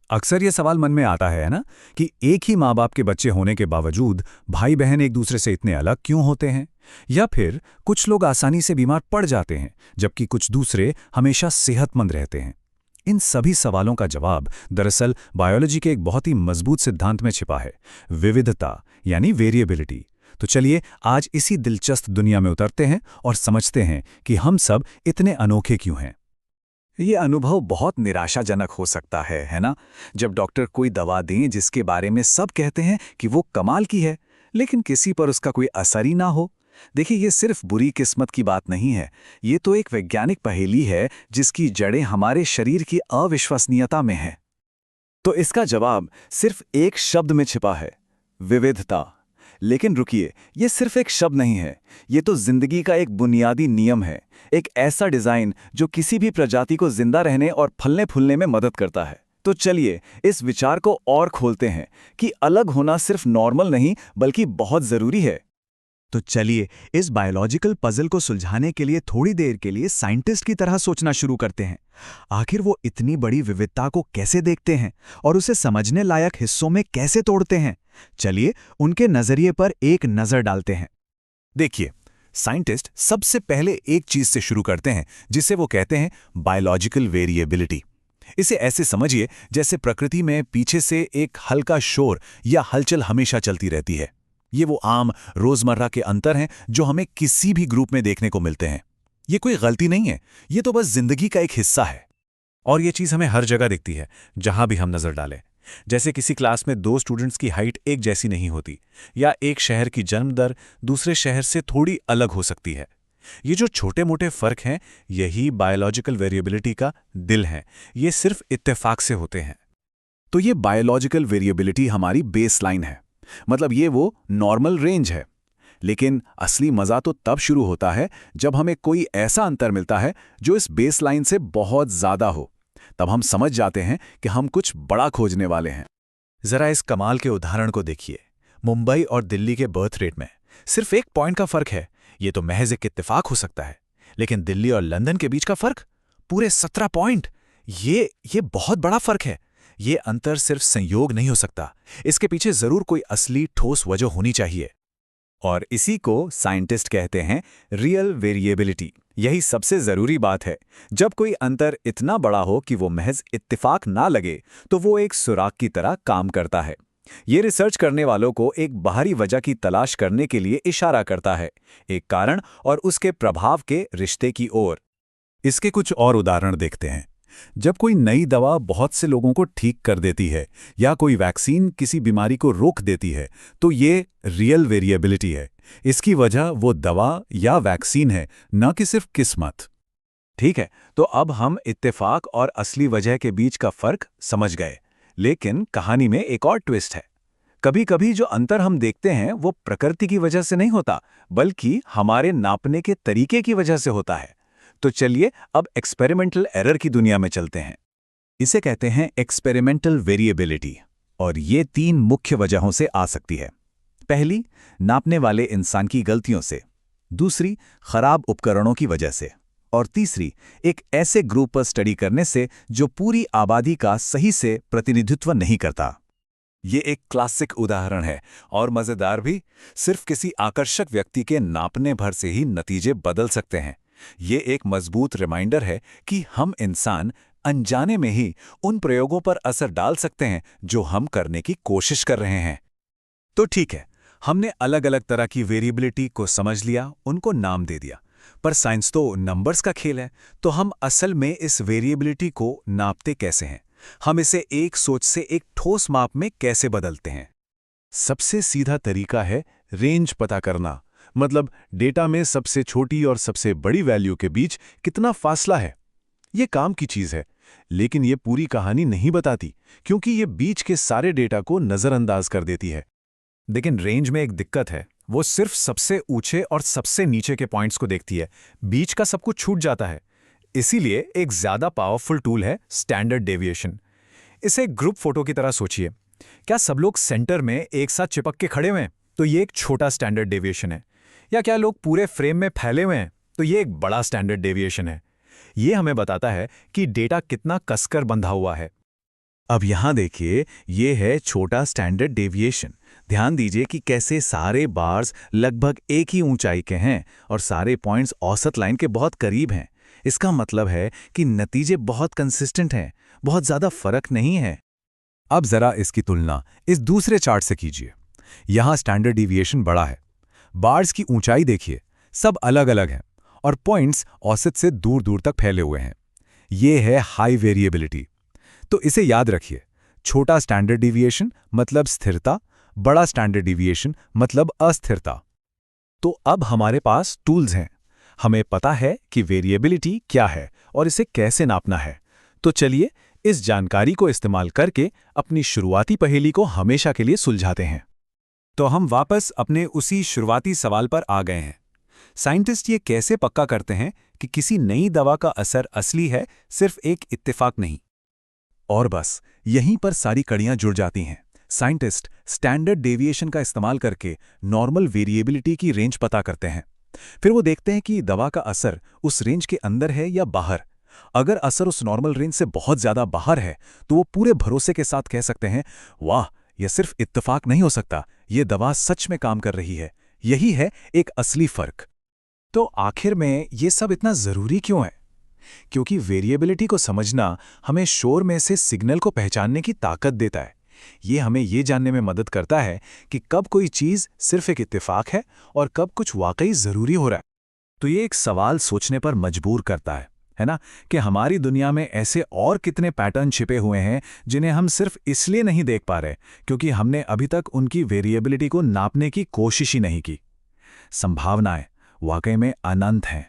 अक्सर ये सवाल मन में आता है ना कि एक ही माँ बाप के बच्चे होने के बावजूद भाई बहन एक दूसरे से इतने अलग क्यों होते हैं। या फिर कुछ लोग आसानी से बीमार पड़ जाते हैं जबकि कुछ दूसरे हमेशा सेहतमंद रहते हैं। इन सभी सवालों का जवाब दरअसल बायोलॉजी के एक बहुत ही मजबूत सिद्धांत में छिपा है, विविधता यानी वेरिएबिलिटी। तो चलिए आज इसी दिलचस्प दुनिया में उतरते हैं और समझते हैं कि हम सब इतने अनोखे क्यों हैं। ये अनुभव बहुत निराशाजनक हो सकता है ना? जब डॉक्टर कोई दवा दें जिसके बारे में सब कहते हैं कि वो कमाल की है, लेकिन किसी पर उसका कोई असर ही ना हो। देखिए, ये सिर्फ बुरी किस्मत की बात नहीं है, ये तो एक वैज्ञानिक पहेली है जिसकी जड़ें हमारे शरीर की अविश्वसनीयता में है। तो इसका जवाब सिर्फ एक शब्द में छिपा है, विविधता। लेकिन रुकिए, ये सिर्फ एक शब्द नहीं है, ये तो जिंदगी का एक बुनियादी नियम है, एक ऐसा डिजाइन जो किसी भी प्रजाति को जिंदा रहने और फलने फूलने में मदद करता है। तो चलिए इस विचार को और खोलते हैं कि अलग होना सिर्फ नॉर्मल नहीं बल्कि बहुत जरूरी है। तो चलिए इस बायोलॉजिकल पजल को सुलझाने के लिए थोड़ी देर के लिए साइंटिस्ट की तरह सोचना शुरू करते हैं। आखिर वो इतनी बड़ी विविधता को कैसे देखते हैं और उसे समझने लायक हिस्सों में कैसे तोड़ते हैं। चलिए उनके नजरिए पर एक नजर डालते हैं। देखिए, साइंटिस्ट सबसे पहले एक चीज से शुरू करते हैं जिसे वो कहते हैं बायोलॉजिकल वेरिएबिलिटी। इसे ऐसे समझिए जैसे प्रकृति में पीछे से एक हल्का शोर या हलचल हमेशा चलती रहती है। ये वो आम रोजमर्रा के अंतर हैं जो हमें किसी भी ग्रुप में देखने को मिलते हैं। ये कोई गलती नहीं है, ये तो बस जिंदगी का एक हिस्सा है। और ये चीज हमें हर जगह दिखती है जहां भी हम नजर डालें। जैसे किसी क्लास में दो स्टूडेंट्स की हाइट एक जैसी नहीं होती, या एक शहर की जन्म दर दूसरे शहर से थोड़ी अलग हो सकती है। ये जो छोटे मोटे फर्क हैं, यही बायोलॉजिकल वेरिएबिलिटी का दिल है। ये सिर्फ इत्तेफाक से होते हैं। तो ये बायोलॉजिकल वेरिएबिलिटी हमारी बेसलाइन है, मतलब ये वो नॉर्मल रेंज है। लेकिन असली मजा तो तब शुरू होता है जब हमें कोई ऐसा अंतर मिलता है जो इस बेसलाइन से बहुत ज्यादा हो। तब हम समझ जाते हैं कि हम कुछ बड़ा खोजने वाले हैं। जरा इस कमाल के उदाहरण को देखिए। मुंबई और दिल्ली के बर्थ रेट में सिर्फ एक पॉइंट का फर्क है। ये तो महज एक इत्तेफाक हो सकता है, लेकिन दिल्ली और लंदन के बीच का फर्क पूरे 17 पॉइंट। ये बहुत बड़ा फर्क है। ये अंतर सिर्फ संयोग नहीं हो सकता, इसके पीछे जरूर कोई असली ठोस वजह होनी चाहिए। और इसी को साइंटिस्ट कहते हैं रियल वेरिएबिलिटी। यही सबसे जरूरी बात है। जब कोई अंतर इतना बड़ा हो कि वो महज इत्तेफाक ना लगे, तो वो एक सुराग की तरह काम करता है। ये रिसर्च करने वालों को एक बाहरी वजह की तलाश करने के लिए इशारा करता है, एक कारण और उसके प्रभाव के रिश्ते की ओर। इसके कुछ और उदाहरण देखते हैं। जब कोई नई दवा बहुत से लोगों को ठीक कर देती है या कोई वैक्सीन किसी बीमारी को रोक देती है, तो ये रियल वेरिएबिलिटी है। इसकी वजह वो दवा या वैक्सीन है, न कि सिर्फ किस्मत। ठीक है, तो अब हम इत्तेफाक और असली वजह के बीच का फर्क समझ गए। लेकिन कहानी में एक और ट्विस्ट है। कभी-कभी जो अंतर हम देखते हैं वो प्रकृति की वजह से नहीं होता, बल्कि हमारे नापने के तरीके की वजह से होता है। तो चलिए अब एक्सपेरिमेंटल एरर की दुनिया में चलते हैं। इसे कहते हैं एक्सपेरिमेंटल वेरिएबिलिटी, और ये 3 मुख्य वजहों से आ सकती है। पहली, नापने वाले इंसान की गलतियों से। दूसरी, खराब उपकरणों की वजह से। और तीसरी, एक ऐसे ग्रुप पर स्टडी करने से जो पूरी आबादी का सही से प्रतिनिधित्व नहीं करता। ये एक क्लासिक उदाहरण है और मजेदार भी। सिर्फ किसी आकर्षक व्यक्ति के नापने भर से ही नतीजे बदल सकते हैं। ये एक मजबूत रिमाइंडर है कि हम इंसान अनजाने में ही उन प्रयोगों पर असर डाल सकते हैं जो हम करने की कोशिश कर रहे हैं। तो ठीक है, हमने अलग अलग तरह की वेरिएबिलिटी को समझ लिया, उनको नाम दे दिया। पर साइंस तो नंबर्स का खेल है, तो हम असल में इस वेरिएबिलिटी को नापते कैसे हैं? हम इसे एक सोच से एक ठोस माप में कैसे बदलते हैं? सबसे सीधा तरीका है रेंज पता करना, मतलब डेटा में सबसे छोटी और सबसे बड़ी वैल्यू के बीच कितना फासला है। ये काम की चीज है, लेकिन ये पूरी कहानी नहीं बताती, क्योंकि ये बीच के सारे डेटा को नजरअंदाज कर देती है। लेकिन रेंज में एक दिक्कत है, वो सिर्फ सबसे ऊंचे और सबसे नीचे के पॉइंट्स को देखती है, बीच का सब कुछ छूट जाता है। इसीलिए एक ज्यादा पावरफुल टूल है स्टैंडर्ड डेविएशन। इसे ग्रुप फोटो की तरह सोचिए। क्या सब लोग सेंटर में एक साथ चिपक के खड़े हुए हैं, तो ये एक छोटा स्टैंडर्ड डेविएशन है। या क्या लोग पूरे फ्रेम में फैले हुए हैं, तो ये एक बड़ा स्टैंडर्ड डेविएशन है। ये हमें बताता है कि डेटा कितना कसकर बंधा हुआ है। अब यहाँ देखिए, ये है छोटा स्टैंडर्ड डेविएशन। ध्यान दीजिए कि कैसे सारे बार्स लगभग एक ही ऊंचाई के हैं और सारे पॉइंट्स औसत लाइन के बहुत करीब हैं। इसका मतलब है कि नतीजे बहुत कंसिस्टेंट हैं, बहुत ज़्यादा फर्क नहीं है। अब जरा इसकी तुलना इस दूसरे चार्ट से कीजिए। यहाँ स्टैंडर्ड डिविएशन बड़ा है, बार्स की ऊंचाई देखिए, सब अलग अलग हैं और पॉइंट्स औसत से दूर दूर तक फैले हुए हैं। ये है हाई वेरिएबिलिटी। तो इसे याद रखिए, छोटा स्टैंडर्ड डिविएशन मतलब स्थिरता, बड़ा स्टैंडर्ड डिविएशन मतलब अस्थिरता। तो अब हमारे पास टूल्स हैं, हमें पता है कि वेरिएबिलिटी क्या है और इसे कैसे नापना है। तो चलिए इस जानकारी को इस्तेमाल करके अपनी शुरुआती पहेली को हमेशा के लिए सुलझाते हैं। तो हम वापस अपने उसी शुरुआती सवाल पर आ गए हैं। साइंटिस्ट ये कैसे पक्का करते हैं कि किसी नई दवा का असर असली है, सिर्फ एक इत्तेफाक नहीं? और बस यहीं पर सारी कड़ियां जुड़ जाती हैं। साइंटिस्ट स्टैंडर्ड डेविएशन का इस्तेमाल करके नॉर्मल वेरिएबिलिटी की रेंज पता करते हैं। फिर वो देखते हैं कि दवा का असर उस रेंज के अंदर है या बाहर। अगर असर उस नॉर्मल रेंज से बहुत ज्यादा बाहर है तो वो पूरे भरोसे के साथ कह सकते हैं, वाह, यह सिर्फ इत्तेफाक नहीं हो सकता, ये दवा सच में काम कर रही है। यही है एक असली फर्क। तो आखिर में ये सब इतना जरूरी क्यों है? क्योंकि वेरिएबिलिटी को समझना हमें शोर में से सिग्नल को पहचानने की ताकत देता है। ये हमें ये जानने में मदद करता है कि कब कोई चीज सिर्फ एक इत्तेफाक है और कब कुछ वाकई जरूरी हो रहा है। तो ये एक सवाल सोचने पर मजबूर करता है ना, कि हमारी दुनिया में ऐसे और कितने पैटर्न छिपे हुए हैं जिन्हें हम सिर्फ इसलिए नहीं देख पा रहे क्योंकि हमने अभी तक उनकी वेरिएबिलिटी को नापने की कोशिश ही नहीं की। संभावनाएं वाकई में अनंत हैं।